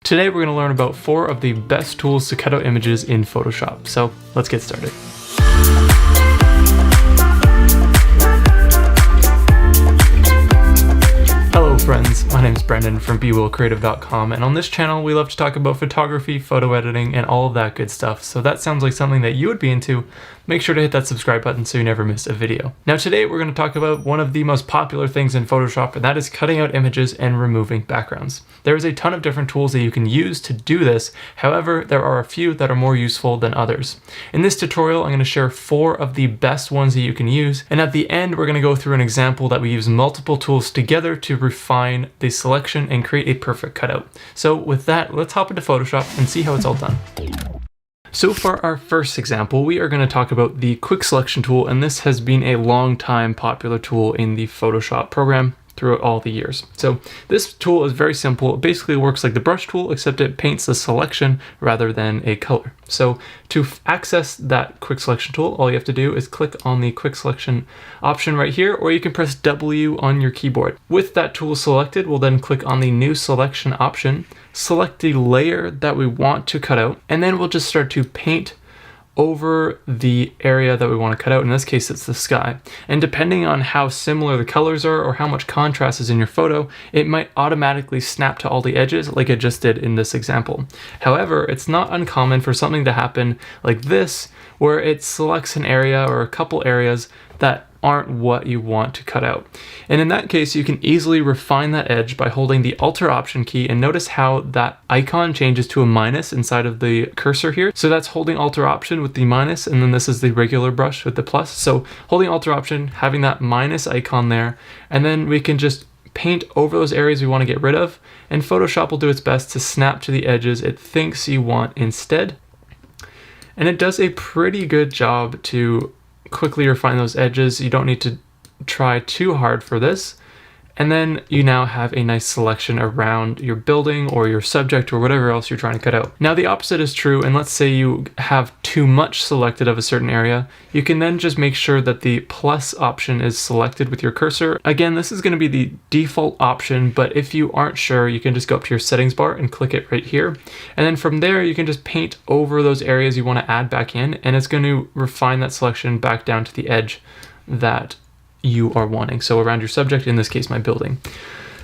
Today we're going to learn about 4 of the best tools to cut out images in Photoshop. So let's get started. Hello friends, my name is Brendan from BeWillCreative.com, and on this channel we love to talk about photography, photo editing, and all of that good stuff. So that sounds like something that you would be into. Make sure to hit that subscribe button so you never miss a video. Now today we're going to talk about one of the most popular things in Photoshop, and that is cutting out images and removing backgrounds. There is a ton of different tools that you can use to do this. However, there are a few that are more useful than others. In this tutorial, I'm going to share 4 of the best ones that you can use, and at the end we're going to go through an example that we use multiple tools together to refine the selection and create a perfect cutout. So with that, let's hop into Photoshop and see how it's all done. So for our first example, we are going to talk about the quick selection tool, and this has been a long time popular tool in the Photoshop program throughout all the years. So this tool is very simple. It basically works like the brush tool, except it paints the selection rather than a color. So to access that quick selection tool, all you have to do is click on the quick selection option right here, or you can press W on your keyboard. With that tool selected, we'll then click on the new selection option, select the layer that we want to cut out, and then we'll just start to paint over the area that we want to cut out. In this case, it's the sky. And depending on how similar the colors are or how much contrast is in your photo, it might automatically snap to all the edges like it just did in this example. However, it's not uncommon for something to happen like this, where it selects an area or a couple areas that aren't what you want to cut out. And in that case, you can easily refine that edge by holding the Alt Option key, and notice how that icon changes to a minus inside of the cursor here. So that's holding Alt Option with the minus, and then this is the regular brush with the plus. So holding Alt Option, having that minus icon there, and then we can just paint over those areas we want to get rid of, and Photoshop will do its best to snap to the edges it thinks you want instead. And it does a pretty good job to quickly refine those edges. You don't need to try too hard for this. And then you now have a nice selection around your building or your subject or whatever else you're trying to cut out. Now the opposite is true, and let's say you have too much selected of a certain area. You can then just make sure that the plus option is selected with your cursor. Again, this is going to be the default option, but if you aren't sure, you can just go up to your settings bar and click it right here. And then from there, you can just paint over those areas you want to add back in, and it's going to refine that selection back down to the edge that you are wanting. So around your subject, in this case, my building.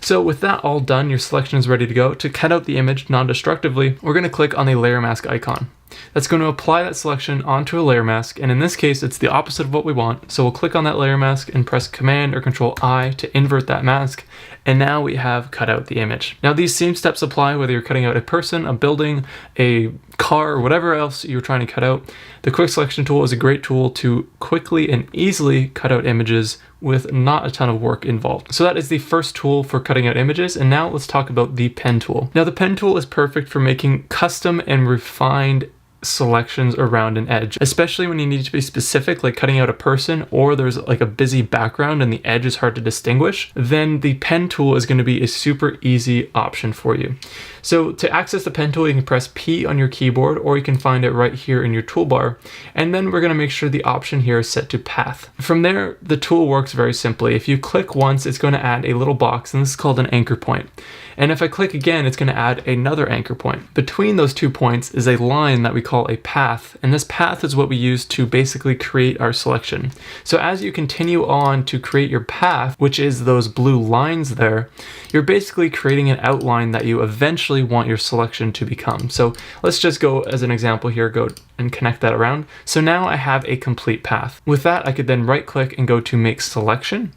So with that all done, your selection is ready to go. To cut out the image non-destructively, we're going to click on the layer mask icon. That's going to apply that selection onto a layer mask, and in this case it's the opposite of what we want. So we'll click on that layer mask and press Command or Control I to invert that mask, and now we have cut out the image. Now these same steps apply whether you're cutting out a person, a building, a car, or whatever else you're trying to cut out. The quick selection tool is a great tool to quickly and easily cut out images with not a ton of work involved. So that is the first tool for cutting out images, and now let's talk about the pen tool. Now the pen tool is perfect for making custom and refined selections around an edge, especially when you need to be specific, like cutting out a person, or there's like a busy background and the edge is hard to distinguish. Then the pen tool is going to be a super easy option for you. So to access the pen tool, you can press P on your keyboard, or you can find it right here in your toolbar. And then we're going to make sure the option here is set to path. From there, the tool works very simply. If you click once, it's going to add a little box, and this is called an anchor point. And if I click again, it's going to add another anchor point. Between those 2 points is a line that we call a path, and this path is what we use to basically create our selection. So as you continue on to create your path, which is those blue lines there, you're basically creating an outline that you eventually want your selection to become. So let's just go as an example here, go and connect that around. So now I have a complete path. With that, I could then right click and go to Make Selection,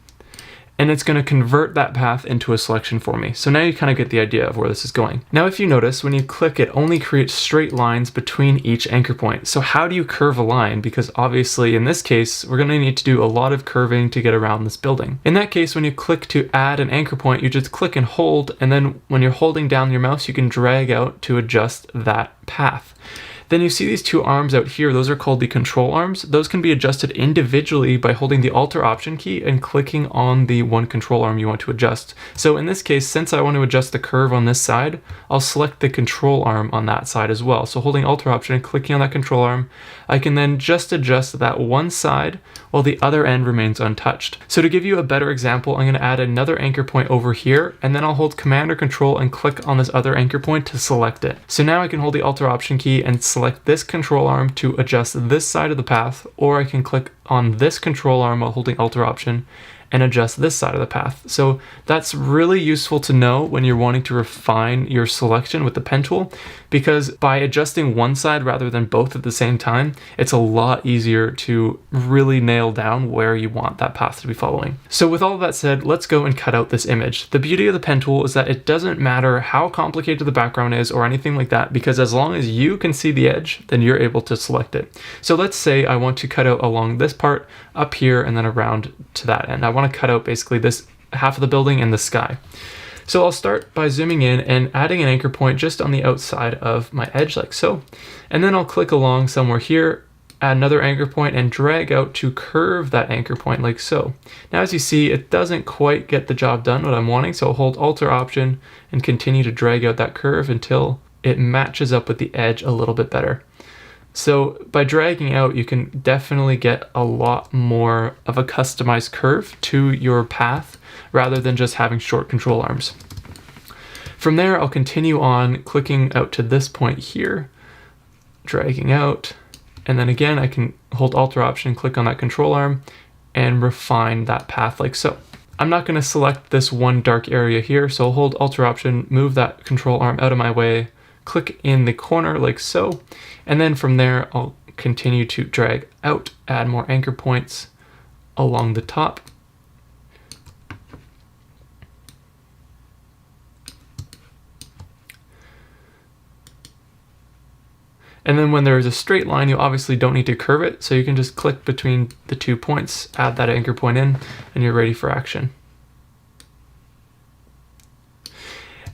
and it's going to convert that path into a selection for me. So now you kind of get the idea of where this is going. Now if you notice, when you click, it only creates straight lines between each anchor point. So how do you curve a line? Because obviously in this case, we're going to need to do a lot of curving to get around this building. In that case, when you click to add an anchor point, you just click and hold, and then when you're holding down your mouse, you can drag out to adjust that path. Then you see these two arms out here, those are called the control arms. Those can be adjusted individually by holding the Alt or Option key and clicking on the one control arm you want to adjust. So in this case, since I want to adjust the curve on this side, I'll select the control arm on that side as well. So holding Alt or Option and clicking on that control arm, I can then just adjust that one side while the other end remains untouched. So to give you a better example, I'm going to add another anchor point over here, and then I'll hold Command or Control and click on this other anchor point to select it. So now I can hold the Alt or Option key and select this control arm to adjust this side of the path, or I can click on this control arm while holding Alt or Option and adjust this side of the path. So that's really useful to know when you're wanting to refine your selection with the pen tool, because by adjusting one side rather than both at the same time, it's a lot easier to really nail down where you want that path to be following. So with all of that said, let's go and cut out this image. The beauty of the pen tool is that it doesn't matter how complicated the background is or anything like that, because as long as you can see the edge, then you're able to select it. So let's say I want to cut out along this part up here and then around to that end. I want to cut out basically this half of the building and the sky. So I'll start by zooming in and adding an anchor point just on the outside of my edge like so. And then I'll click along somewhere here, add another anchor point and drag out to curve that anchor point like so. Now as you see, it doesn't quite get the job done what I'm wanting, so I'll hold Alt or Option and continue to drag out that curve until it matches up with the edge a little bit better. So by dragging out, you can definitely get a lot more of a customized curve to your path rather than just having short control arms. From there, I'll continue on clicking out to this point here, dragging out, and then again, I can hold Alt or Option, click on that control arm, and refine that path like so. I'm not going to select this one dark area here, so I'll hold Alt or Option, move that control arm out of my way, click in the corner like so, and then from there I'll continue to drag out, add more anchor points along the top. And then when there is a straight line, you obviously don't need to curve it, so you can just click between the 2 points, add that anchor point in, and you're ready for action.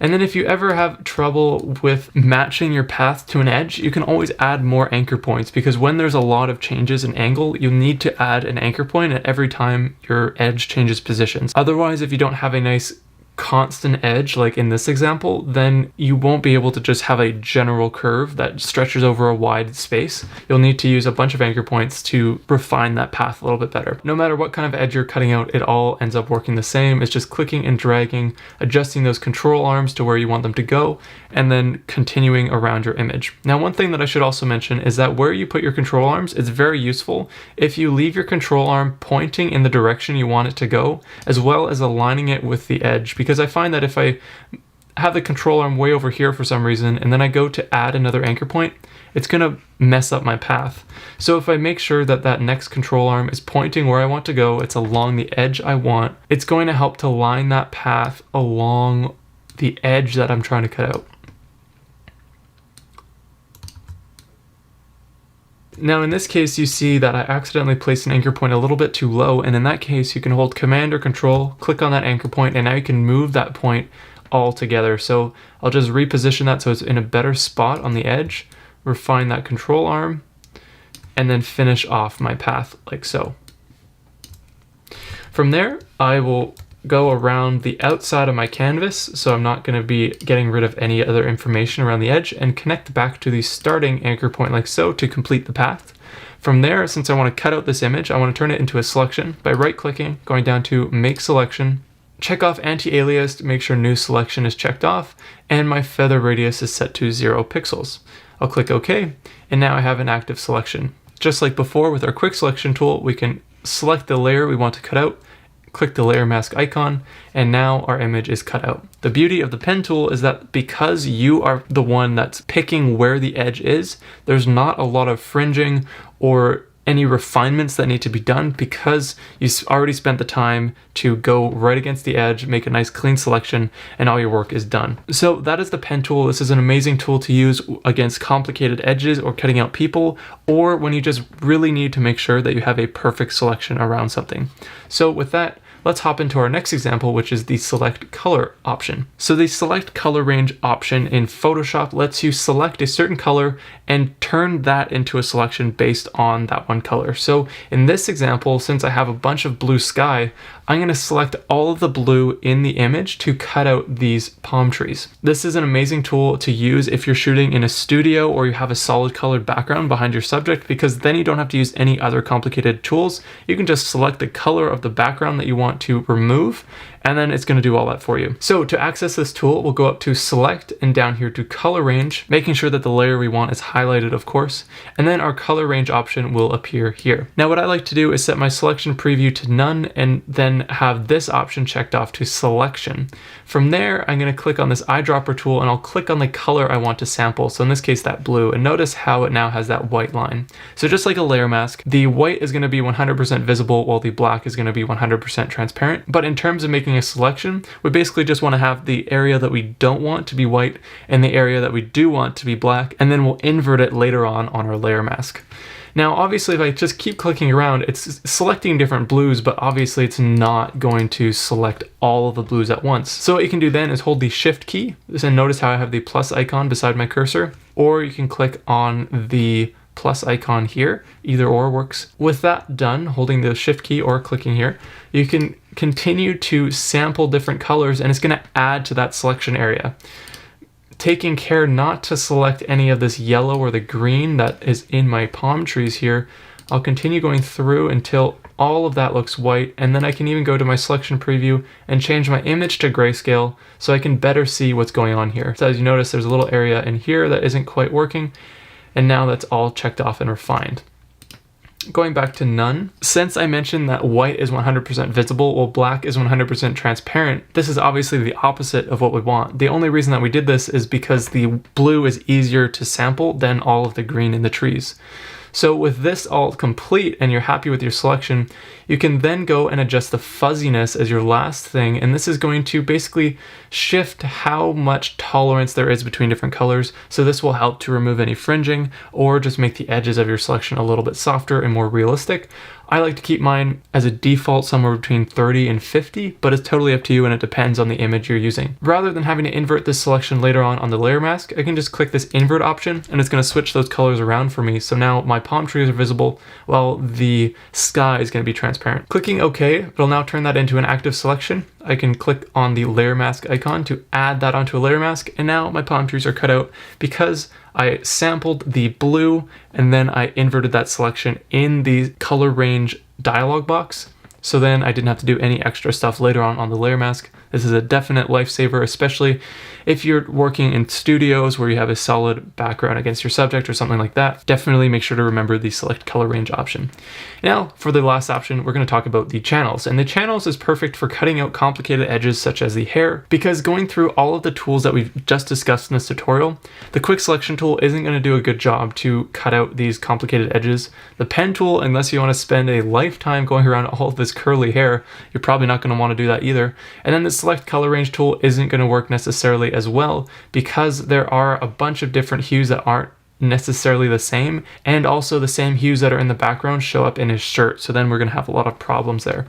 And then if you ever have trouble with matching your path to an edge, you can always add more anchor points, because when there's a lot of changes in angle, you'll need to add an anchor point at every time your edge changes positions. Otherwise, if you don't have a nice constant edge like in this example, then you won't be able to just have a general curve that stretches over a wide space. You'll need to use a bunch of anchor points to refine that path a little bit better. No matter what kind of edge you're cutting out, it all ends up working the same. It's just clicking and dragging, adjusting those control arms to where you want them to go, and then continuing around your image. Now, one thing that I should also mention is that where you put your control arms, it's very useful if you leave your control arm pointing in the direction you want it to go, as well as aligning it with the edge, because I find that if I have the control arm way over here for some reason, and then I go to add another anchor point, it's going to mess up my path. So if I make sure that that next control arm is pointing where I want to go, it's along the edge I want, it's going to help to line that path along the edge that I'm trying to cut out. Now in this case, you see that I accidentally placed an anchor point a little bit too low, and in that case you can hold Command or Control, click on that anchor point, and now you can move that point all together. So I'll just reposition that so it's in a better spot on the edge, refine that control arm, and then finish off my path like so. From there, I will go around the outside of my canvas, so I'm not going to be getting rid of any other information around the edge, and connect back to the starting anchor point like so to complete the path. From there, since I want to cut out this image, I want to turn it into a selection by right-clicking, going down to Make Selection, check off Anti-Alias to make sure New Selection is checked off, and my feather radius is set to 0 pixels. I'll click OK, and now I have an active selection. Just like before with our Quick Selection tool, we can select the layer we want to cut out, click the layer mask icon, and now our image is cut out. The beauty of the pen tool is that because you are the one that's picking where the edge is, there's not a lot of fringing or any refinements that need to be done, because you already spent the time to go right against the edge, make a nice clean selection, and all your work is done. So that is the pen tool. This is an amazing tool to use against complicated edges or cutting out people, or when you just really need to make sure that you have a perfect selection around something. So with that, let's hop into our next example, which is the select color option. So the select color range option in Photoshop lets you select a certain color and turn that into a selection based on that one color. So in this example, since I have a bunch of blue sky, I'm going to select all of the blue in the image to cut out these palm trees. This is an amazing tool to use if you're shooting in a studio or you have a solid colored background behind your subject, because then you don't have to use any other complicated tools. You can just select the color of the background that you want to remove, and then it's going to do all that for you. So to access this tool, we'll go up to select and down here to color range, making sure that the layer we want is highlighted, of course, and then our color range option will appear here. Now what I like to do is set my selection preview to none and then have this option checked off to selection. From there, I'm going to click on this eyedropper tool and I'll click on the color I want to sample. So in this case, that blue, and notice how it now has that white line. So just like a layer mask, the white is going to be 100% visible while the black is going to be 100% transparent. But in terms of making a selection, we basically just want to have the area that we don't want to be white and the area that we do want to be black, and then we'll invert it later on our layer mask. Now, obviously, if I just keep clicking around, it's selecting different blues, but obviously it's not going to select all of the blues at once. So what you can do then is hold the Shift key, and notice how I have the plus icon beside my cursor, or you can click on the plus icon here. Either or works. With that done, holding the Shift key or clicking here, you can continue to sample different colors, and it's going to add to that selection area. Taking care not to select any of this yellow or the green that is in my palm trees here, I'll continue going through until all of that looks white, and then I can even go to my selection preview and change my image to grayscale so I can better see what's going on here. So as you notice, there's a little area in here that isn't quite working, and now that's all checked off and refined. Going back to none, since I mentioned that white is 100% visible while black is 100% transparent, this is obviously the opposite of what we want. The only reason that we did this is because the blue is easier to sample than all of the green in the trees. So with this all complete and you're happy with your selection, you can then go and adjust the fuzziness as your last thing, and this is going to basically shift how much tolerance there is between different colors. So this will help to remove any fringing or just make the edges of your selection a little bit softer and more realistic. I like to keep mine as a default somewhere between 30 and 50, but it's totally up to you and it depends on the image you're using. Rather than having to invert this selection later on the layer mask, I can just click this invert option and it's going to switch those colors around for me. So now my palm trees are visible while the sky is going to be transparent. Clicking OK, it'll now turn that into an active selection. I can click on the layer mask icon to add that onto a layer mask, and now my palm trees are cut out because I sampled the blue and then I inverted that selection in the color range dialog box. So then I didn't have to do any extra stuff later on the layer mask. This is a definite lifesaver, especially if you're working in studios where you have a solid background against your subject or something like that. Definitely make sure to remember the select color range option. Now, for the last option, we're going to talk about the channels. And the channels is perfect for cutting out complicated edges such as the hair, because going through all of the tools that we've just discussed in this tutorial, the quick selection tool isn't going to do a good job to cut out these complicated edges. The pen tool, unless you want to spend a lifetime going around all of this curly hair, you're probably not going to want to do that either. And then the select color range tool isn't going to work necessarily as well, because there are a bunch of different hues that aren't necessarily the same, and also the same hues that are in the background show up in his shirt, so then we're going to have a lot of problems there.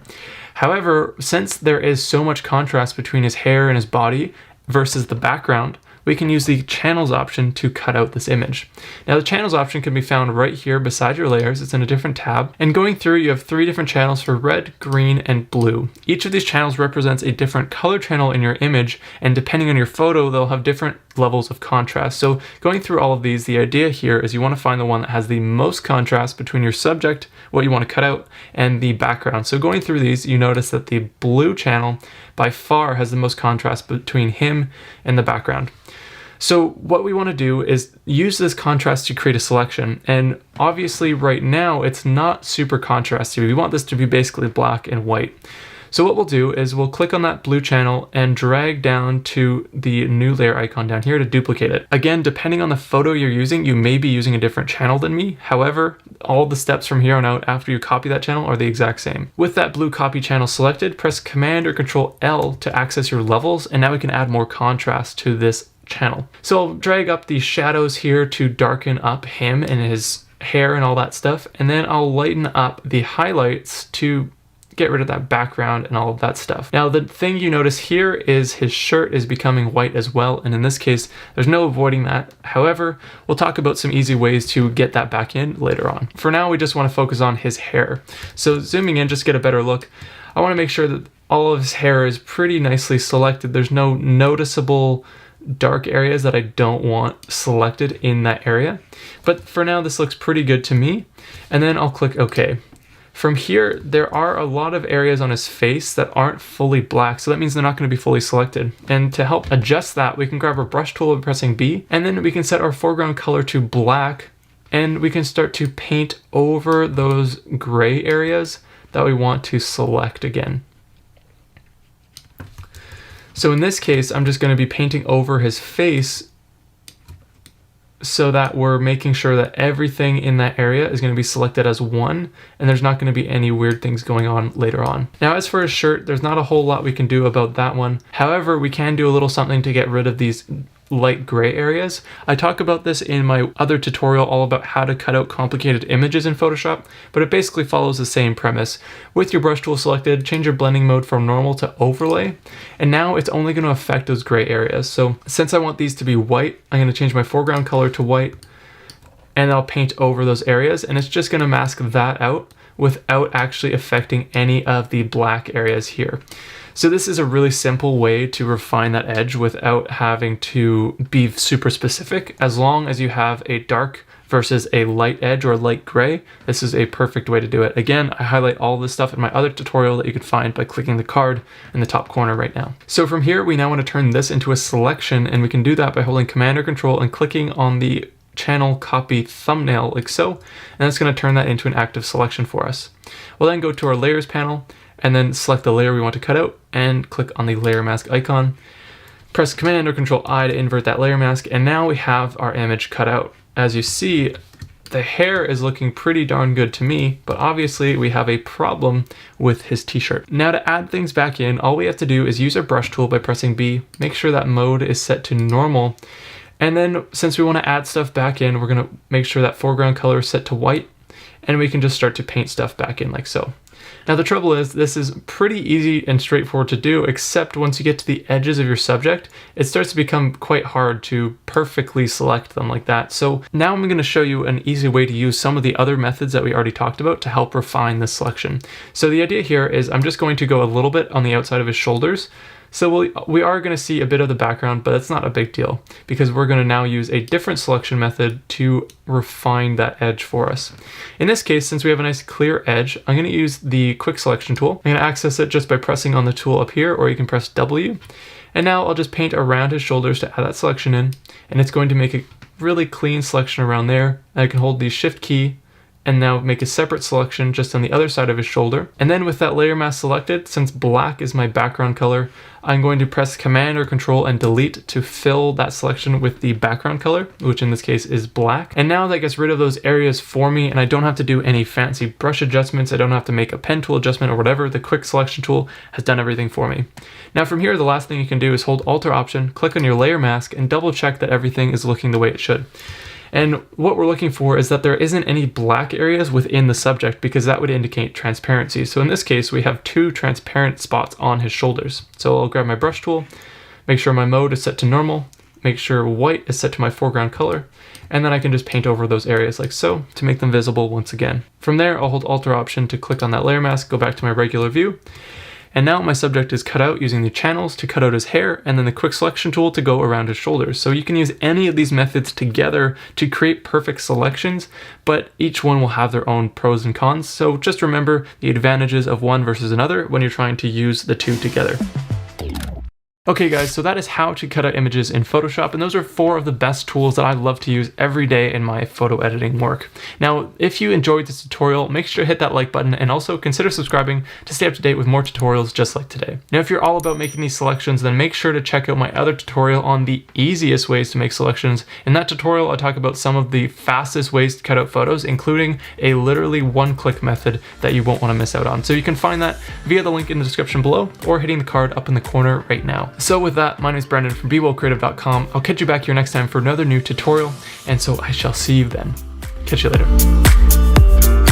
However, since there is so much contrast between his hair and his body versus the background, we can use the channels option to cut out this image. Now the channels option can be found right here beside your layers. It's in a different tab, and going through you have 3 different channels for red, green, and blue. Each of these channels represents a different color channel in your image, and depending on your photo they'll have different levels of contrast. So going through all of these, the idea here is you want to find the one that has the most contrast between your subject, what you want to cut out, and the background. So going through these, you notice that the blue channel by far has the most contrast between him and the background. So what we want to do is use this contrast to create a selection, and obviously right now it's not super contrasty. We want this to be basically black and white. So what we'll do is we'll click on that blue channel and drag down to the new layer icon down here to duplicate it. Again, depending on the photo you're using, you may be using a different channel than me. However, all the steps from here on out after you copy that channel are the exact same. With that blue copy channel selected, press Command or Control L to access your levels, and now we can add more contrast to this channel. So I'll drag up the shadows here to darken up him and his hair and all that stuff, and then I'll lighten up the highlights to get rid of that background and all of that stuff. Now the thing you notice here is his shirt is becoming white as well, and in this case there's no avoiding that. However, we'll talk about some easy ways to get that back in later on. For now we just want to focus on his hair. So zooming in just to get a better look, I want to make sure that all of his hair is pretty nicely selected. There's no noticeable dark areas that I don't want selected in that area. But for now this looks pretty good to me, and then I'll click OK. From here, there are a lot of areas on his face that aren't fully black, so that means they're not going to be fully selected. And to help adjust that, we can grab our brush tool by pressing B, and then we can set our foreground color to black, and we can start to paint over those gray areas that we want to select again. So in this case, I'm just going to be painting over his face so that we're making sure that everything in that area is going to be selected as one, and there's not going to be any weird things going on later on. Now as for his shirt, there's not a whole lot we can do about that one. However, we can do a little something to get rid of these light gray areas. I talk about this in my other tutorial all about how to cut out complicated images in Photoshop, but it basically follows the same premise. With your brush tool selected, change your blending mode from normal to overlay, and now it's only going to affect those gray areas. So since I want these to be white, I'm going to change my foreground color to white, and I'll paint over those areas, and it's just going to mask that out without actually affecting any of the black areas here. So this is a really simple way to refine that edge without having to be super specific. As long as you have a dark versus a light edge or light gray, this is a perfect way to do it. Again, I highlight all this stuff in my other tutorial that you can find by clicking the card in the top corner right now. So from here, we now want to turn this into a selection, and we can do that by holding Command or Control and clicking on the channel copy thumbnail like so, and that's going to turn that into an active selection for us. We'll then go to our layers panel and then select the layer we want to cut out and click on the layer mask icon. Press Command or Control I to invert that layer mask, and now we have our image cut out. As you see, the hair is looking pretty darn good to me, but obviously we have a problem with his t-shirt. Now to add things back in, all we have to do is use our brush tool by pressing B, make sure that mode is set to normal, and then since we want to add stuff back in, we're going to make sure that foreground color is set to white, and we can just start to paint stuff back in like so. Now the trouble is, this is pretty easy and straightforward to do, except once you get to the edges of your subject, it starts to become quite hard to perfectly select them like that. So now I'm going to show you an easy way to use some of the other methods that we already talked about to help refine this selection. So the idea here is I'm just going to go a little bit on the outside of his shoulders. So we are going to see a bit of the background, but it's not a big deal because we're going to now use a different selection method to refine that edge for us. In this case, since we have a nice clear edge, I'm going to use the quick selection tool. I'm going to access it just by pressing on the tool up here, or you can press W. And now I'll just paint around his shoulders to add that selection in, and it's going to make a really clean selection around there. I can hold the Shift key and now make a separate selection just on the other side of his shoulder. And then with that layer mask selected, since black is my background color, I'm going to press Command or Control and Delete to fill that selection with the background color, which in this case is black. And now that gets rid of those areas for me, and I don't have to do any fancy brush adjustments. I don't have to make a pen tool adjustment or whatever. The quick selection tool has done everything for me. Now from here, the last thing you can do is hold Alt or Option, click on your layer mask, and double check that everything is looking the way it should. And what we're looking for is that there isn't any black areas within the subject, because that would indicate transparency. So in this case, we have two transparent spots on his shoulders. So I'll grab my brush tool, make sure my mode is set to normal, make sure white is set to my foreground color, and then I can just paint over those areas like so to make them visible once again. From there, I'll hold Alt or Option to click on that layer mask, go back to my regular view. And now my subject is cut out using the channels to cut out his hair, and then the quick selection tool to go around his shoulders. So you can use any of these methods together to create perfect selections, but each one will have their own pros and cons. So just remember the advantages of one versus another when you're trying to use the two together. Okay guys, so that is how to cut out images in Photoshop, and those are 4 of the best tools that I love to use every day in my photo editing work. Now, if you enjoyed this tutorial, make sure to hit that like button and also consider subscribing to stay up to date with more tutorials just like today. Now, if you're all about making these selections, then make sure to check out my other tutorial on the easiest ways to make selections. In that tutorial, I talk about some of the fastest ways to cut out photos, including a literally one-click method that you won't want to miss out on. So you can find that via the link in the description below or hitting the card up in the corner right now. So with that, my name is Brendan from BeWellCreative.com. I'll catch you back here next time for another new tutorial, and so I shall see you then. Catch you later.